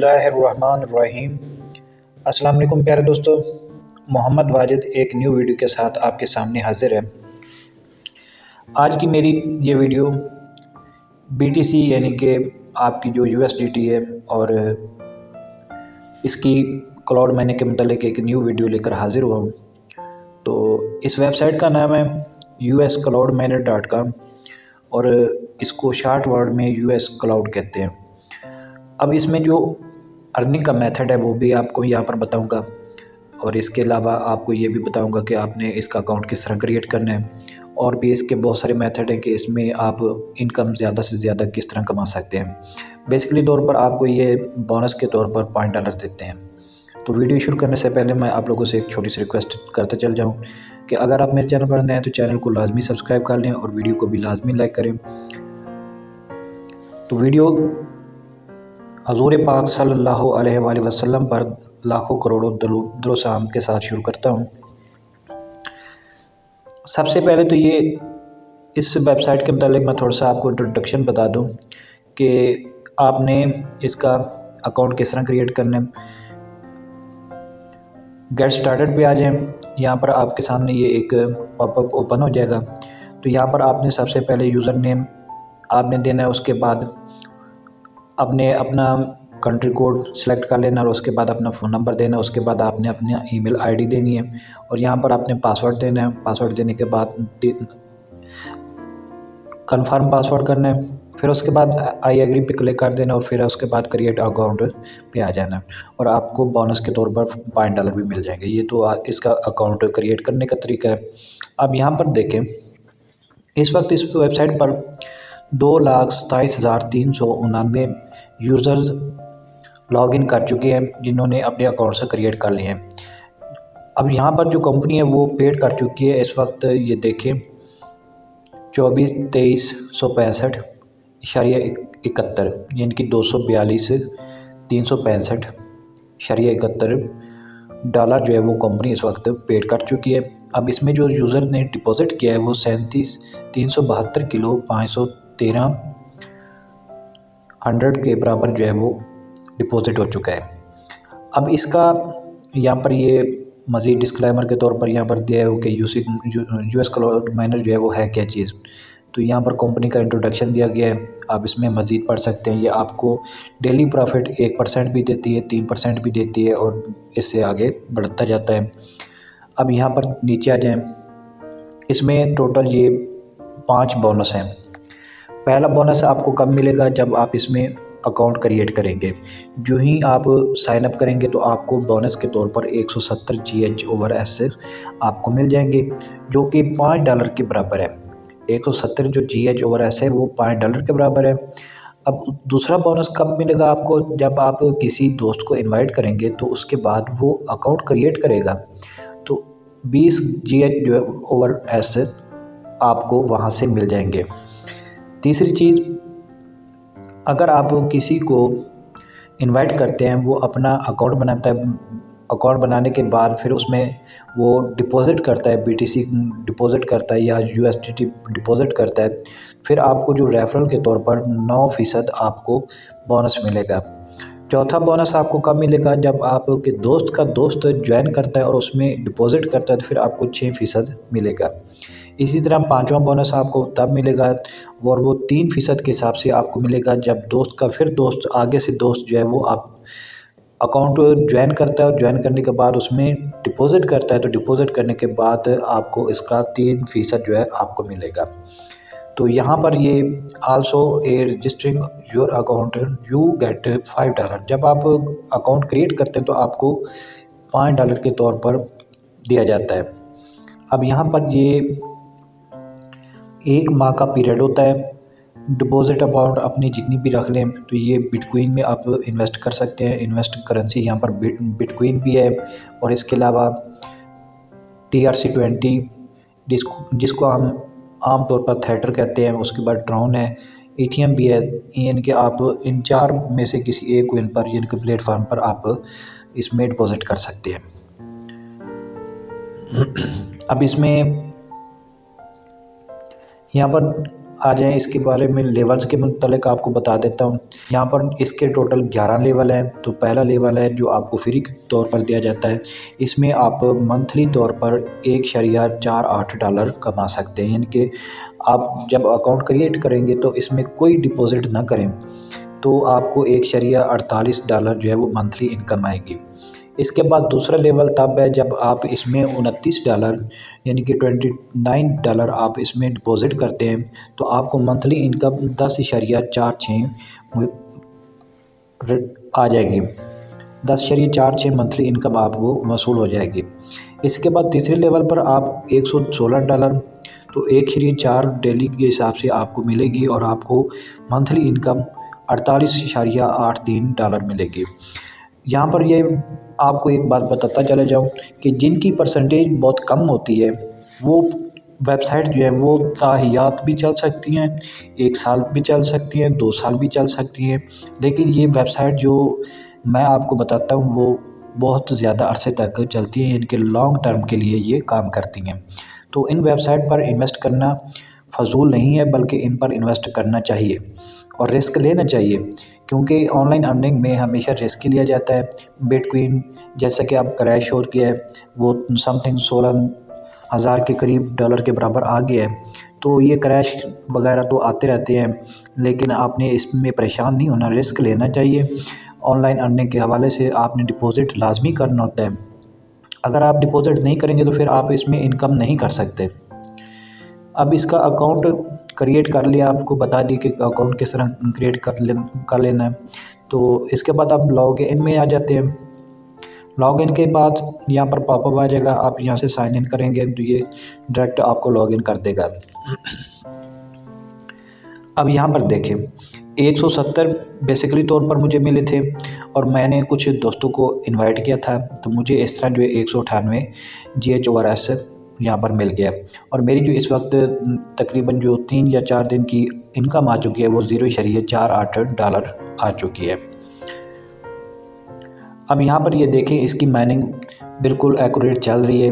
बिस्मिल्लाहिर्रहमानिर्रहीम। अस्सलाम वालेकुम प्यारे दोस्तों, मोहम्मद वाजिद एक न्यू वीडियो के साथ आपके सामने हाजिर है। आज की मेरी ये वीडियो बीटीसी यानी कि आपकी जो यूएसडीटी है और इसकी क्लाउड माइनिंग के मतलब एक न्यू वीडियो लेकर हाजिर हुआ हूँ। तो इस वेबसाइट का नाम है uscloudminer.com और इसको शॉर्ट वर्ड में यूएस क्लाउड कहते हैं। अब इसमें जो अर्निंग का मेथड है वो भी आपको यहाँ पर बताऊंगा और इसके अलावा आपको ये भी बताऊंगा कि आपने इसका अकाउंट किस तरह क्रिएट करना है और भी इसके बहुत सारे मेथड हैं कि इसमें आप इनकम ज़्यादा से ज़्यादा किस तरह कमा सकते हैं। बेसिकली तौर पर आपको ये बोनस के तौर पर $5 देते हैं। तो वीडियो शुरू करने से पहले मैं आप लोगों से एक छोटी सी रिक्वेस्ट करते चल जाऊँ कि अगर आप मेरे चैनल पर नए हैं तो चैनल को लाजमी सब्सक्राइब कर लें और वीडियो को भी लाजमी लाइक करें। तो वीडियो हज़ूर पाक सल्लल्लाहु अलैहि वसल्लम पर लाखों करोड़ों दरूद सलाम के साथ शुरू करता हूँ। सबसे पहले तो ये इस वेबसाइट के मतलब मैं थोड़ा सा आपको इंट्रोडक्शन बता दूँ कि आपने इसका अकाउंट किस तरह क्रिएट करना है। गेट स्टार्टेड पे आ जाएं। यहाँ पर आपके सामने ये एक पॉपअप ओपन हो जाएगा। तो यहाँ पर आपने सबसे पहले यूज़र नेम आपने देना है, उसके बाद आपने अपना कंट्री कोड सेलेक्ट कर लेना और उसके बाद अपना फ़ोन नंबर देना, उसके बाद आपने अपनी ईमेल आईडी देनी है और यहाँ पर आपने पासवर्ड देना है। पासवर्ड देने के बाद कंफर्म पासवर्ड करना है, फिर उसके बाद आई एग्री पे क्लिक कर देना और फिर उसके बाद क्रिएट अकाउंट पे आ जाना है और आपको बोनस के तौर पर $5 भी मिल जाएंगे। ये तो इसका अकाउंट क्रिएट करने का तरीका है। अब यहाँ पर देखें, इस वक्त इस वेबसाइट पर 2,27,399 यूज़र्स लॉगिन कर चुके हैं जिन्होंने अपने अकाउंट से क्रिएट कर लिए हैं। अब यहाँ पर जो कंपनी है वो पेड कर चुकी है इस वक्त, ये देखें 24,2365.71 यानी कि $242,365.71 जो है वो कंपनी इस वक्त पेड कर चुकी है। अब इसमें जो यूज़र ने डिपॉजिट किया है वो 37,372 किलो 513 के बराबर जो है वो डिपॉजिट हो चुका है। अब इसका यहाँ पर ये मज़ीद डिस्क्लेमर के तौर पर यहाँ पर दिया है कि यूएस क्लाउड माइनर जो है वो है क्या चीज़। तो यहाँ पर कंपनी का इंट्रोडक्शन दिया गया है, आप इसमें मज़ीद पढ़ सकते हैं। ये आपको डेली प्रॉफिट 1% भी देती है, 3% भी देती है और इससे आगे बढ़ता जाता है। अब यहाँ पर नीचे आ जाएं, इसमें टोटल ये 5 बोनस हैं। पहला बोनस आपको कब मिलेगा? जब आप इसमें अकाउंट क्रिएट करेंगे। जो ही आप साइन अप करेंगे तो आपको बोनस के तौर पर 170 GH/S आपको मिल जाएंगे जो कि $5 के बराबर है। 170 जो GH/S है वो $5 के बराबर है। अब दूसरा बोनस कब मिलेगा आपको? जब आप किसी दोस्त को इनवाइट करेंगे तो उसके बाद वो अकाउंट क्रिएट करेगा तो 20 GH/S आपको वहाँ से मिल जाएंगे। तीसरी चीज़, अगर आप किसी को इनवाइट करते हैं, वो अपना अकाउंट बनाता है, अकाउंट बनाने के बाद फिर उसमें वो डिपॉज़िट करता है, बीटीसी डिपॉज़िट करता है या यूएसडीटी डिपॉज़िट करता है, फिर आपको जो रेफरल के तौर पर 9% आपको बोनस मिलेगा। चौथा बोनस आपको कब मिलेगा? जब आपके दोस्त का दोस्त ज्वाइन करता है और उसमें डिपॉज़िट करता है तो फिर आपको 6% मिलेगा। इसी तरह पाँचवा बोनस आपको तब मिलेगा और वो 3% के हिसाब से आपको मिलेगा जब दोस्त का फिर दोस्त आगे से दोस्त जो है वो आप अकाउंट ज्वाइन करता है और ज्वाइन करने के बाद उसमें डिपॉज़िट करता है तो डिपॉज़िट करने के बाद आपको इसका 3% जो है आपको मिलेगा। तो यहाँ पर ये also a registering your account you get $5। जब आप अकाउंट क्रिएट करते हैं तो आपको $5 के तौर पर दिया जाता है। अब यहाँ पर ये 1 माह का पीरियड होता है। डिपॉजिट अमाउंट अपनी जितनी भी रख लें तो ये बिटकॉइन में आप इन्वेस्ट कर सकते हैं। इन्वेस्ट करेंसी यहाँ पर बिटकॉइन भी है और इसके अलावा TRC20 जिसको हम आम तौर पर थेटर कहते हैं, उसके बाद ट्रॉन है, इथियम भी है। यानी कि आप इन 4 में से किसी एक कोइन पर यानी कि प्लेटफार्म पर आप इसमें डिपॉजिट कर सकते हैं। अब इसमें यहाँ पर आ जाएँ इसके बारे में लेवल्स के मुतल्लिक़ आपको बता देता हूँ। यहाँ पर इसके टोटल 11 लेवल हैं। तो पहला लेवल है जो आपको फ्री के तौर पर दिया जाता है। इसमें आप मंथली तौर पर $1.48 कमा सकते हैं, यानी कि आप जब अकाउंट क्रिएट करेंगे तो इसमें कोई डिपॉज़िट ना करें तो आपको $1.48 जो है वो मंथली इनकम आएगी। इसके बाद दूसरा लेवल तब है जब आप इसमें $29 यानी कि $29 आप इसमें डिपॉज़िट करते हैं तो आपको मंथली इनकम 10.46 आ जाएगी। 10.46 मंथली इनकम आपको वसूल हो जाएगी। इसके बाद तीसरे लेवल पर आप $116 तो 1.4 डेली के हिसाब से आपको मिलेगी और आपको मंथली इनकम $48.83 मिलेगी। यहाँ पर ये आपको एक बात बताता चला जाऊँ कि जिनकी परसेंटेज बहुत कम होती है वो वेबसाइट जो है वो ताहियात भी चल सकती हैं, 1 साल भी चल सकती हैं, 2 साल भी चल सकती हैं, लेकिन ये वेबसाइट जो मैं आपको बताता हूँ वो बहुत ज़्यादा अरसे तक चलती हैं, इनके लॉन्ग टर्म के लिए ये काम करती हैं। तो इन वेबसाइट पर इन्वेस्ट करना फ़ज़ूल नहीं है, बल्कि इन पर इन्वेस्ट करना चाहिए और रिस्क लेना चाहिए, क्योंकि ऑनलाइन अर्निंग में हमेशा रिस्क लिया जाता है। बिटकॉइन जैसा कि अब क्रैश हो गया है, वो समथिंग 16,000 के करीब डॉलर के बराबर आ गया है। तो ये क्रैश वगैरह तो आते रहते हैं, लेकिन आपने इसमें परेशान नहीं होना, रिस्क लेना चाहिए। ऑनलाइन अर्निंग के हवाले से आपने डिपॉज़िट लाजमी करना होता है। अगर आप डिपॉज़िट नहीं करेंगे तो फिर आप इसमें इनकम नहीं कर सकते। अब इसका अकाउंट क्रिएट कर लिया, आपको बता दी कि अकाउंट किस तरह क्रिएट कर लेना है। तो इसके बाद आप लॉगिन में आ जाते हैं। लॉगिन के बाद यहाँ पर पॉपअप आ जाएगा, आप यहाँ से साइन इन करेंगे तो ये डायरेक्ट आपको लॉगिन कर देगा। अब यहाँ पर देखें 170 बेसिकली तौर पर मुझे मिले थे और मैंने कुछ दोस्तों को इनवाइट किया था, तो मुझे इस तरह जो है 198 GHORS यहाँ पर मिल गया और मेरी जो इस वक्त तकरीबन जो 3 या 4 दिन की इनकम आ चुकी है वो $0.48 आ चुकी है। अब यहाँ पर ये देखें इसकी माइनिंग बिल्कुल एक्यूरेट चल रही है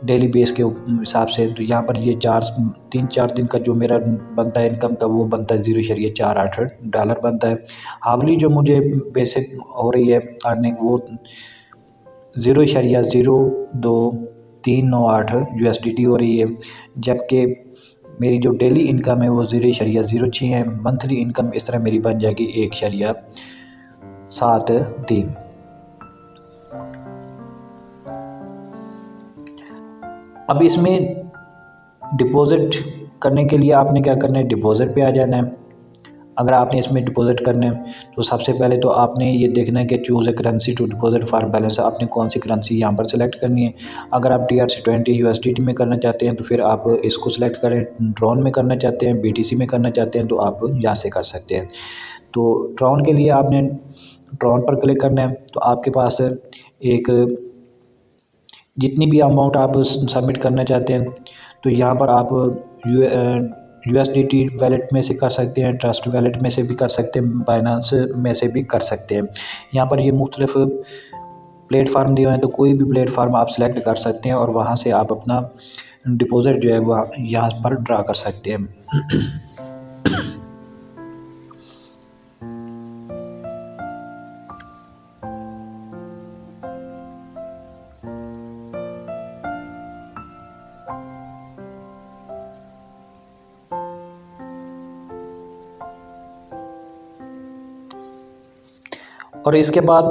डेली बेस के हिसाब से। तो यहाँ पर ये 3-4 दिन का जो मेरा बनता है इनकम का वो बनता है $0.48 बनता है। हावली जो मुझे बेसिक हो रही है अर्निंग वो 0.0398 USDT हो रही है, जबकि मेरी जो डेली इनकम है वो 0.06 है। मंथली इनकम इस तरह मेरी बन जाएगी 1.73। अब इसमें डिपॉज़िट करने के लिए आपने क्या करना है, डिपॉज़िट पे आ जाना है। अगर आपने इसमें डिपॉज़िट करना है तो सबसे पहले तो आपने ये देखना है कि choose a currency to deposit for balance, आपने कौन सी करेंसी यहाँ पर सेलेक्ट करनी है। अगर आप TRC20 USDT में करना चाहते हैं तो फिर आप इसको सेलेक्ट करें। ट्रॉन में करना चाहते हैं, BTC में करना चाहते हैं तो आप यहाँ से कर सकते हैं। तो ट्रॉन के लिए आपने ट्रॉन पर क्लिक करना है, तो आपके पास एक जितनी भी अमाउंट आप सबमिट करना चाहते हैं तो यहाँ पर आप USDT वैलेट में से कर सकते हैं, ट्रस्ट वैलेट में से भी कर सकते हैं, बाइनेंस में से भी कर सकते हैं। यहाँ पर ये मुख्तलिफ प्लेटफार्म दिए हुए हैं, तो कोई भी प्लेटफार्म आप सेलेक्ट कर सकते हैं और वहाँ से आप अपना डिपॉज़िट जो है वह यहाँ पर ड्रा कर सकते हैं। और इसके बाद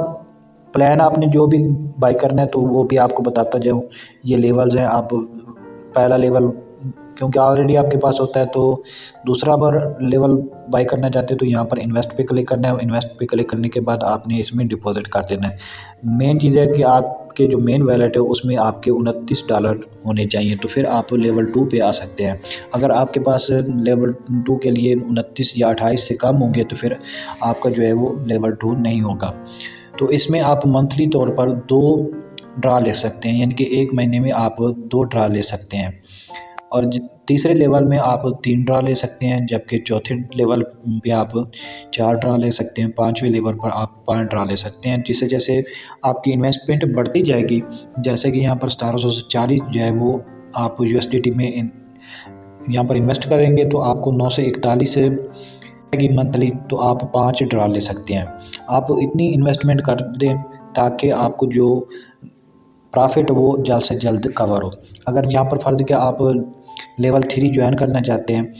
प्लान आपने जो भी बाई करना है तो वो भी आपको बताता जाऊँ। ये लेवल्स हैं, आप पहला लेवल क्योंकि ऑलरेडी आपके पास होता है तो दूसरा बार लेवल बाई करना चाहते हैं तो यहाँ पर इन्वेस्ट पे क्लिक करना है। इन्वेस्ट पे क्लिक करने के बाद आपने इसमें डिपॉज़िट कर देना है। मेन चीज़ है कि आपके जो मेन वैलेट है उसमें आपके $29 होने चाहिए, तो फिर आप लेवल 2 पे आ सकते हैं। अगर आपके पास लेवल 2 के लिए 29 या 28 से कम होंगे तो फिर आपका जो है वो लेवल 2 नहीं होगा। तो इसमें आप मंथली तौर पर 2 ड्रा ले सकते हैं, यानी कि 1 महीने में आप 2 ड्रा ले सकते हैं। और तीसरे लेवल में आप 3 ड्रा ले सकते हैं, जबकि चौथे लेवल पे आप 4 ड्रा ले सकते हैं, 5वें लेवल पर आप 5 ड्रा ले सकते हैं। जैसे जैसे आपकी इन्वेस्टमेंट बढ़ती जाएगी, जैसे कि यहाँ पर 1740 जो है वो आप USDT में यहाँ पर इन्वेस्ट करेंगे तो आपको 9 से 41 की मंथली, तो आप 5 ड्रा ले सकते हैं। आप इतनी इन्वेस्टमेंट कर दें ताकि आपको जो प्रॉफिट वो जल्द से जल्द कवर हो। अगर यहाँ पर फ़र्ज़ कि आप लेवल 3 ज्वाइन करना चाहते हैं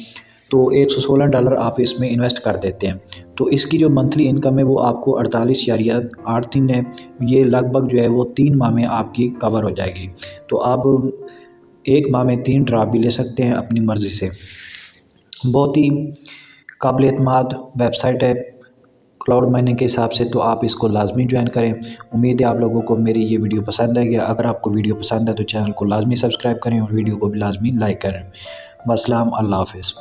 तो $116 आप इसमें इन्वेस्ट कर देते हैं, तो इसकी जो मंथली इनकम है वो आपको 48,83 है। ये लगभग जो है वो 3 माह में आपकी कवर हो जाएगी। तो आप 1 माह में 3 ड्रा भी ले सकते हैं अपनी मर्ज़ी से। बहुत ही काबिल एतमाद वेबसाइट है क्लाउड माइनिंग के हिसाब से, तो आप इसको लाजमी ज्वाइन करें। उम्मीद है आप लोगों को मेरी ये वीडियो पसंद आएगी। अगर आपको वीडियो पसंद है तो चैनल को लाजमी सब्सक्राइब करें और वीडियो को भी लाजमी लाइक करें। वस्सलाम, अल्लाह हाफ़िज़।